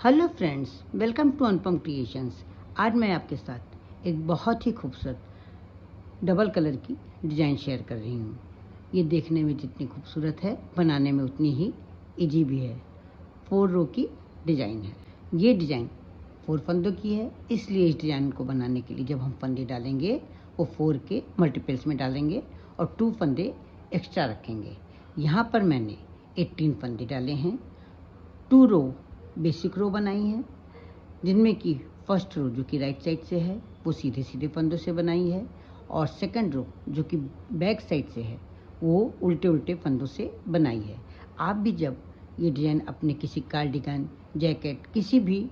Hello friends, welcome to Anupam creations. आज मैं आपके साथ एक बहुत ही खूबसूरत डबल कलर की डिज़ाइन शेयर कर रही हूँ। ये देखने में जितनी खूबसूरत है, बनाने में उतनी ही इजी भी है। 4 रो की डिज़ाइन है। ये डिज़ाइन 4 फंदों की है, इसलिए इस डिज़ाइन को बनाने के लिए जब हम फंदे डालेंगे वो 4 के मल्टीपल्स में डालेंगे और 2 फंदे एक्स्ट्रा रखेंगे। यहाँ पर मैंने 18 फंदे डाले हैं। 2 रो बेसिक रो बनाई है, जिनमें कि फर्स्ट रो जो कि राइट साइड से है वो सीधे सीधे फंदों से बनाई है, और सेकंड रो जो कि बैक साइड से है वो उल्टे उल्टे फंदों से बनाई है। आप भी जब ये डिज़ाइन अपने किसी कार्डिगन, जैकेट, किसी भी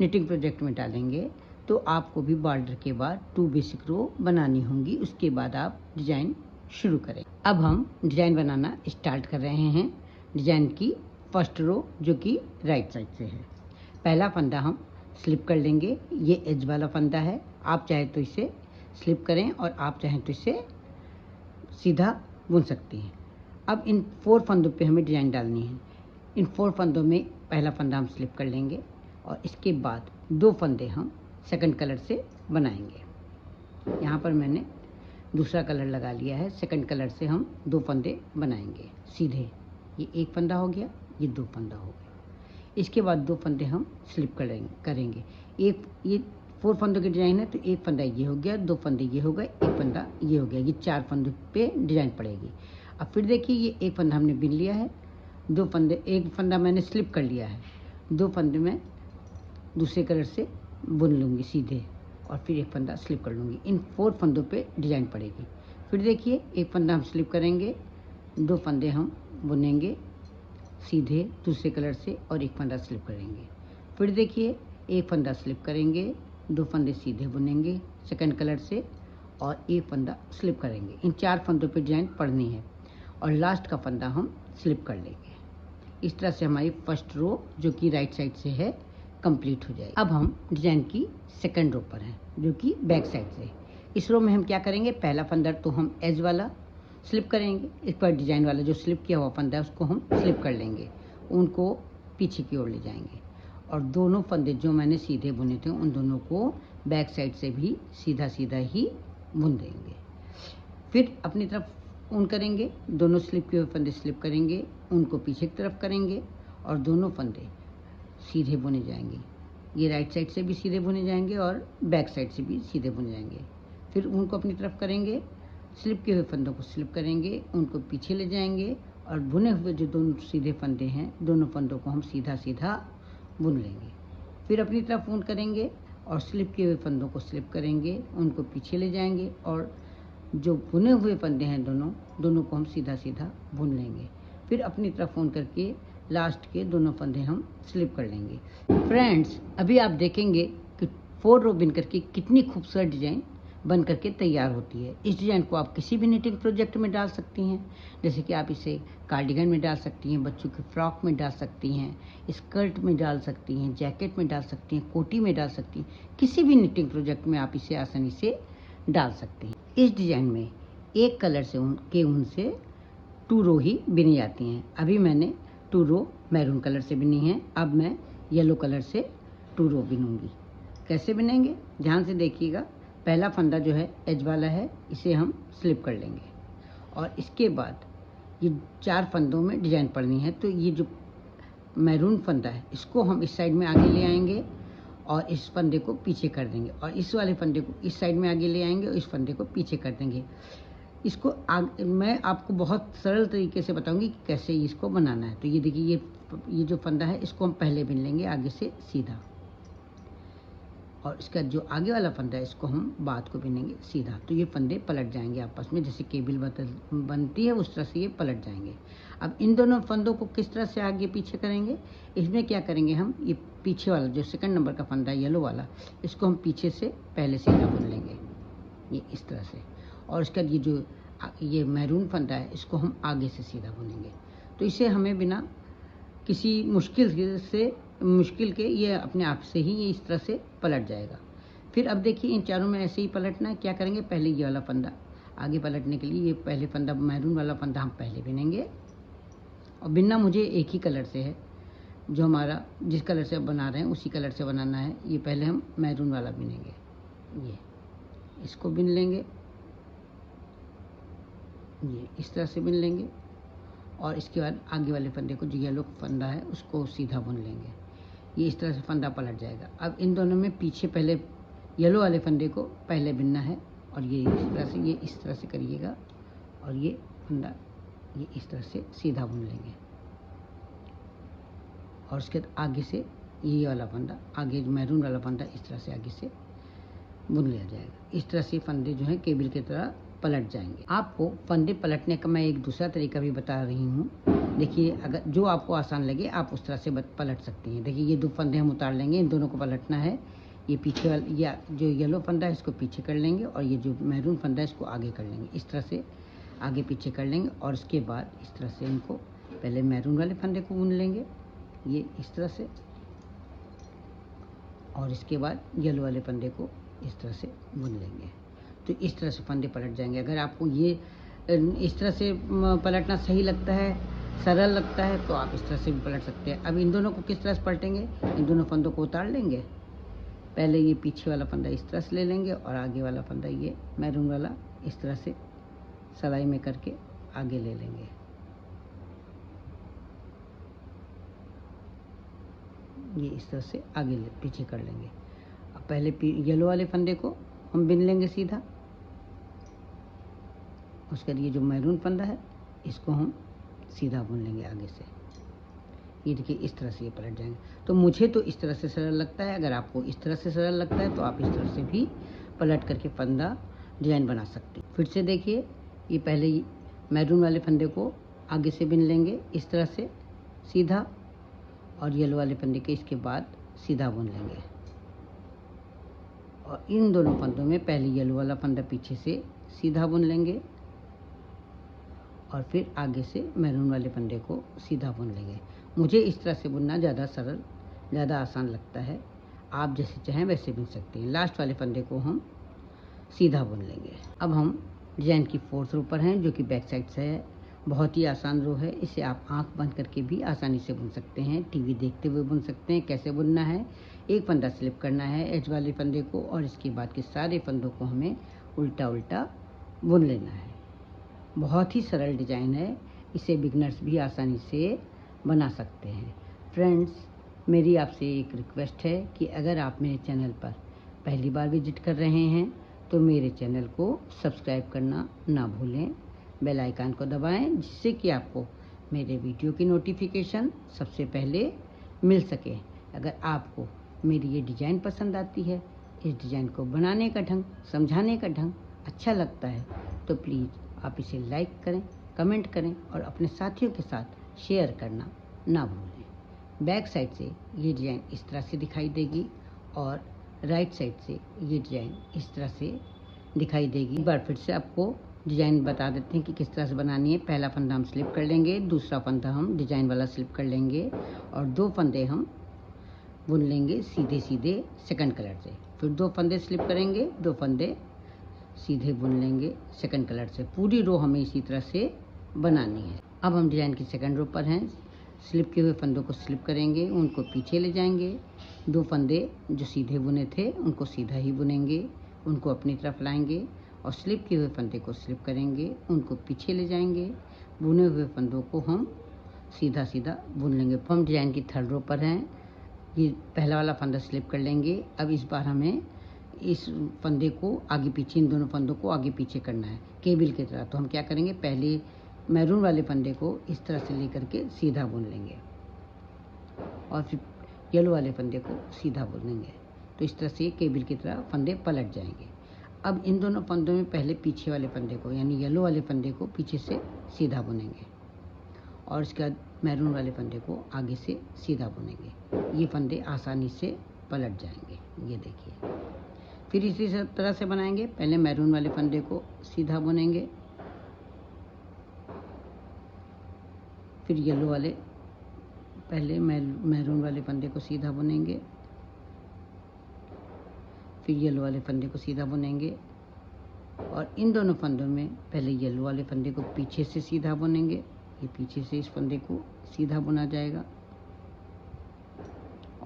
निटिंग प्रोजेक्ट में डालेंगे तो आपको भी बॉर्डर के बाद 2 बेसिक रो बनानी होंगी। उसके बाद आप डिज़ाइन शुरू करें। अब हम डिज़ाइन बनाना स्टार्ट कर रहे हैं। डिज़ाइन की फर्स्ट रो जो कि राइट साइड से है। पहला फंदा हम स्लिप कर लेंगे। ये एज वाला फंदा है। आप चाहे तो इसे स्लिप करें और आप चाहें तो इसे सीधा बुन सकती हैं। अब इन 4 फंदों पे हमें डिज़ाइन डालनी है। इन 4 फंदों में पहला फंदा हम स्लिप कर लेंगे और इसके बाद 2 फंदे हम सेकंड कलर से बनाएंगे। यहाँ पर मैंने दूसरा कलर लगा लिया है। सेकंड कलर से हम 2 फंदे बनाएंगे सीधे। ये एक फंदा हो गया, ये 2 फंदा हो गया। इसके बाद 2 फंदे हम स्लिप करेंगे। एक ये 4 फंदों की डिज़ाइन है तो एक फंदा ये हो गया, 2 फंदे ये हो गए, एक फंदा ये हो गया। ये 4 फंदों पे डिज़ाइन पड़ेगी। अब फिर देखिए, ये एक फंदा हमने बिन लिया है, 2 फंदे, एक फंदा मैंने स्लिप कर लिया है, 2 फंदे मैं दूसरे कलर से बुन लूँगी सीधे और फिर एक फंदा स्लिप कर लूँगी। इन 4 फंदों पे डिज़ाइन पड़ेगी। फिर देखिए, एक फंदा हम स्लिप करेंगे, 2 फंदे हम बुनेंगे सीधे दूसरे कलर से और एक फंदा स्लिप करेंगे। फिर देखिए, एक फंदा स्लिप करेंगे, 2 फंदे सीधे बुनेंगे सेकंड कलर से और एक फंदा स्लिप करेंगे। इन 4 फंदों पे डिज़ाइन पड़नी है और लास्ट का फंदा हम स्लिप कर लेंगे। इस तरह से हमारी फर्स्ट रो जो कि राइट साइड से है कंप्लीट हो जाएगी। अब हम डिज़ाइन की सेकंड रो पर हैं जो कि बैक साइड से। इस रो में हम क्या करेंगे, पहला फंदा तो हम एज वाला स्लिप करेंगे। इस पर डिज़ाइन वाला जो स्लिप किया हुआ फंदा है उसको हम स्लिप कर लेंगे, उनको पीछे की ओर ले जाएंगे और दोनों फंदे जो मैंने सीधे बुने थे उन दोनों को बैक साइड से भी सीधा सीधा ही बुन देंगे। फिर अपनी तरफ ऊन करेंगे, दोनों स्लिप किए हुए फंदे स्लिप करेंगे, उनको पीछे की तरफ करेंगे और दोनों फंदे सीधे बुने जाएंगे। ये राइट साइड से भी सीधे बुने जाएंगे और बैक साइड से भी सीधे बुने जाएंगे। फिर उनको अपनी तरफ करेंगे, स्लिप किए हुए फंदों को स्लिप करेंगे, उनको पीछे ले जाएंगे और बुने हुए जो दोनों सीधे फंदे हैं दोनों फंदों को हम सीधा सीधा बुन लेंगे। फिर अपनी तरफ ऊन करेंगे और स्लिप किए हुए फंदों को स्लिप करेंगे, उनको पीछे ले जाएंगे और जो बुने हुए फंदे हैं दोनों को हम सीधा सीधा बुन लेंगे। फिर अपनी तरफ ऊन करके लास्ट के दोनों फंदे हम स्लिप कर लेंगे। फ्रेंड्स, अभी आप देखेंगे कि 4 रो बिन करके कितनी खूबसूरत डिज़ाइन बन करके तैयार होती है। इस डिज़ाइन को आप किसी भी निटिंग प्रोजेक्ट में डाल सकती हैं, जैसे कि आप इसे कार्डिगन में डाल सकती हैं, बच्चों की फ्रॉक में डाल सकती हैं, स्कर्ट में डाल सकती हैं, जैकेट में डाल सकती हैं, कोटी में डाल सकती हैं। किसी भी निटिंग प्रोजेक्ट में आप इसे आसानी से डाल सकते हैं। इस डिज़ाइन में एक कलर से ऊन से 2 रो ही बिनी जाती हैं। अभी मैंने 2 रो मैरून कलर से बिनी है, अब मैं येलो कलर से 2 रो बिनूंगी। कैसे बिनेंगे ध्यान से देखिएगा। पहला फंदा जो है एज वाला है, इसे हम स्लिप कर लेंगे और इसके बाद ये 4 फंदों में डिज़ाइन पड़नी है, तो ये जो मैरून फंदा है इसको हम इस साइड में आगे ले आएंगे और इस फंदे को पीछे कर देंगे और इस वाले फंदे को इस साइड में आगे ले आएंगे और इस फंदे को पीछे कर देंगे। इसको मैं आपको बहुत सरल तरीके से बताऊंगी कि कैसे इसको बनाना है। तो ये देखिए, ये जो फंदा है इसको हम पहले बिन लेंगे आगे से सीधा, और इसका जो आगे वाला फंदा है इसको हम बाद को बिनेंगे सीधा। तो ये फंदे पलट जाएंगे आपस में, जैसे केबिल बनती है उस तरह से ये पलट जाएंगे। अब इन दोनों फंदों को किस तरह से आगे पीछे करेंगे, इसमें क्या करेंगे, हम ये पीछे वाला जो सेकंड नंबर का फंदा है येलो वाला, इसको हम पीछे से पहले सीधा बुन लेंगे, ये इस तरह से। और इसका ये मैरून फंदा है इसको हम आगे से सीधा बुनेंगे। तो इसे हमें बिना किसी मुश्किल के ये अपने आप से ही ये इस तरह से पलट जाएगा। फिर अब देखिए, इन चारों में ऐसे ही पलटना है। क्या करेंगे, पहले ये वाला फंदा आगे पलटने के लिए ये पहले फंदा मैरून वाला फंदा हम पहले बिनेंगे और बिनना मुझे एक ही कलर से है, जो हमारा जिस कलर से बना रहे हैं उसी कलर से बनाना है। ये पहले हम मैरून वाला बिनेंगे, ये इसको बिन लेंगे, ये इस तरह से बिन लेंगे और इसके बाद आगे वाले फंदे को, जो येलो फंदा है उसको सीधा बुन लेंगे। ये इस तरह से फंदा पलट जाएगा। अब इन दोनों में पीछे पहले येलो वाले फंदे को पहले बिनना है और ये इस तरह से करिएगा और ये फंदा ये इस तरह से सीधा बुन लेंगे और उसके बाद आगे से ये वाला फंदा, आगे मैरून वाला फंदा इस तरह से आगे से बुन लिया जाएगा। इस तरह से फंदे जो है केबिल की तरह पलट जाएंगे। आपको फंदे पलटने का मैं एक दूसरा तरीका भी बता रही हूँ। देखिए, अगर जो आपको आसान लगे आप उस तरह से पलट सकती हैं। देखिए, ये 2 फंदे हम उतार लेंगे, इन दोनों को पलटना है। ये पीछे वाला, या जो येलो फंदा है इसको पीछे कर लेंगे और ये जो मैरून फंदा है इसको आगे कर लेंगे। इस तरह से आगे पीछे कर लेंगे और उसके बाद इस तरह से इनको पहले मैरून वाले फंदे को बुन लेंगे, ये इस तरह से, और इसके बाद येलो वाले फंदे को इस तरह से बुन लेंगे। तो इस तरह से फंदे पलट जाएंगे। अगर आपको ये इस तरह से पलटना सही लगता है, सरल लगता है, तो आप इस तरह से भी पलट सकते हैं। अब इन दोनों को किस तरह से पलटेंगे, इन दोनों फंदों को उतार लेंगे। पहले ये पीछे वाला फंदा इस तरह से ले लेंगे और आगे वाला फंदा ये मैरून वाला इस तरह से सिलाई में करके आगे ले लेंगे। ये इस तरह से आगे पीछे कर लेंगे। अब पहले येलो वाले फंदे को हम बिन लेंगे सीधा, उसके लिए जो मैरून फंदा है इसको हम सीधा बुन लेंगे आगे से। ये देखिए, इस तरह से ये पलट जाएंगे। तो मुझे तो इस तरह से सरल लगता है, अगर आपको इस तरह से सरल लगता है तो आप इस तरह से भी पलट करके फंदा डिजाइन बना सकते हैं। फिर से देखिए, ये पहले मैरून वाले फंदे को आगे से बिन लेंगे इस तरह से सीधा और येलो वाले फंदे के इसके बाद सीधा बुन लेंगे और इन दोनों फंदों में पहले येलो वाला फंदा पीछे से सीधा बुन लेंगे और फिर आगे से मैरून वाले फंदे को सीधा बुन लेंगे। मुझे इस तरह से बुनना ज़्यादा सरल, ज़्यादा आसान लगता है। आप जैसे चाहें वैसे बुन सकते हैं। लास्ट वाले फंदे को हम सीधा बुन लेंगे। अब हम डिजाइन की 4th रो पर हैं, जो कि बैक साइड से है। बहुत ही आसान रो है, इसे आप आंख बंद करके भी आसानी से बुन सकते हैं, टीवी देखते हुए बुन सकते हैं। कैसे बुनना है, एक फंदा स्लिप करना है एज वाले फंदे को और इसके बाद के सारे फंदों को हमें उल्टा उल्टा बुन लेना है। बहुत ही सरल डिजाइन है, इसे बिगनर्स भी आसानी से बना सकते हैं। फ्रेंड्स, मेरी आपसे एक रिक्वेस्ट है कि अगर आप मेरे चैनल पर पहली बार विजिट कर रहे हैं तो मेरे चैनल को सब्सक्राइब करना ना भूलें, बेल आइकन को दबाएं, जिससे कि आपको मेरे वीडियो की नोटिफिकेशन सबसे पहले मिल सके। अगर आपको मेरी ये डिज़ाइन पसंद आती है, इस डिज़ाइन को बनाने का ढंग, समझाने का ढंग अच्छा लगता है, तो प्लीज़ आप इसे लाइक करें, कमेंट करें और अपने साथियों के साथ शेयर करना ना भूलें। बैक साइड से ये डिज़ाइन इस तरह से दिखाई देगी और राइट साइड से ये डिज़ाइन इस तरह से दिखाई देगी। एक बार फिर से आपको डिज़ाइन बता देते हैं कि किस तरह से बनानी है। पहला फंदा हम स्लिप कर लेंगे, दूसरा फंदा हम डिज़ाइन वाला स्लिप कर लेंगे और 2 फंदे हम बुन लेंगे सीधे सीधे सेकंड कलर से। फिर 2 फंदे स्लिप करेंगे, 2 फंदे सीधे बुन लेंगे सेकंड कलर से। पूरी रो हमें इसी तरह से बनानी है। अब हम डिज़ाइन की सेकंड रो पर हैं। स्लिप किए हुए फंदों को स्लिप करेंगे, उनको पीछे ले जाएंगे। 2 फंदे जो सीधे बुने थे उनको सीधा ही बुनेंगे, उनको अपनी तरफ लाएंगे और स्लिप किए हुए फंदे को स्लिप करेंगे, उनको पीछे ले जाएंगे। बुने हुए फंदों को हम सीधा सीधा बुन लेंगे। हम डिज़ाइन की 3rd रो पर हैं। ये पहला वाला फंदा स्लिप कर लेंगे। अब इस बार हमें इस फंदे को आगे पीछे, इन दोनों फंदों को आगे पीछे करना है केबिल की तरह। तो हम क्या करेंगे, पहले मैरून वाले फंदे को इस तरह से लेकर के सीधा बुन लेंगे और फिर येलो वाले फंदे को सीधा बुनेंगे। तो इस तरह से केबिल की तरह फंदे पलट जाएंगे। अब इन दोनों फंदों में पहले पीछे वाले फंदे को, यानी येलो वाले फंदे को पीछे से सीधा बुनेंगे और उसके बाद मैरून वाले फंदे को आगे से सीधा बुनेंगे। ये फंदे आसानी से पलट जाएंगे, ये देखिए। फिर इसी तरह से बनाएंगे। पहले मैरून वाले फंदे को सीधा बुनेंगे, फिर येलो वाले, पहले मैरून वाले फंदे को सीधा बुनेंगे, फिर येलो वाले फंदे को सीधा बुनेंगे और इन दोनों फंदों में पहले येलो वाले फंदे को पीछे से सीधा बुनेंगे। ये पीछे से इस फंदे को सीधा बुना जाएगा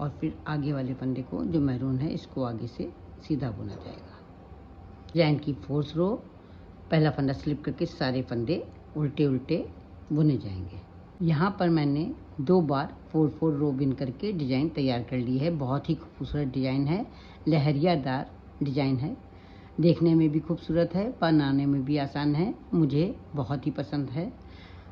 और फिर आगे वाले फंदे को जो मैरून है इसको आगे से सीधा बुना जाएगा। डिजाइन की 4th रो पहला फंदा स्लिप करके सारे फंदे उल्टे उल्टे बुने जाएंगे। यहाँ पर मैंने 2 बार 4-4 रो बिन करके डिजाइन तैयार कर ली है। बहुत ही खूबसूरत डिजाइन है, लहरियादार डिजाइन है, देखने में भी खूबसूरत है, बनाने में भी आसान है। मुझे बहुत ही पसंद है।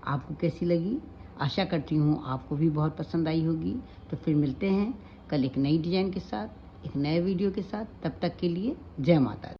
आपको कैसी लगी? आशा करती हूँ आपको भी बहुत पसंद आई होगी। तो फिर मिलते हैं कल एक नई डिजाइन के साथ, एक नए वीडियो के साथ। तब तक के लिए जय माता दी।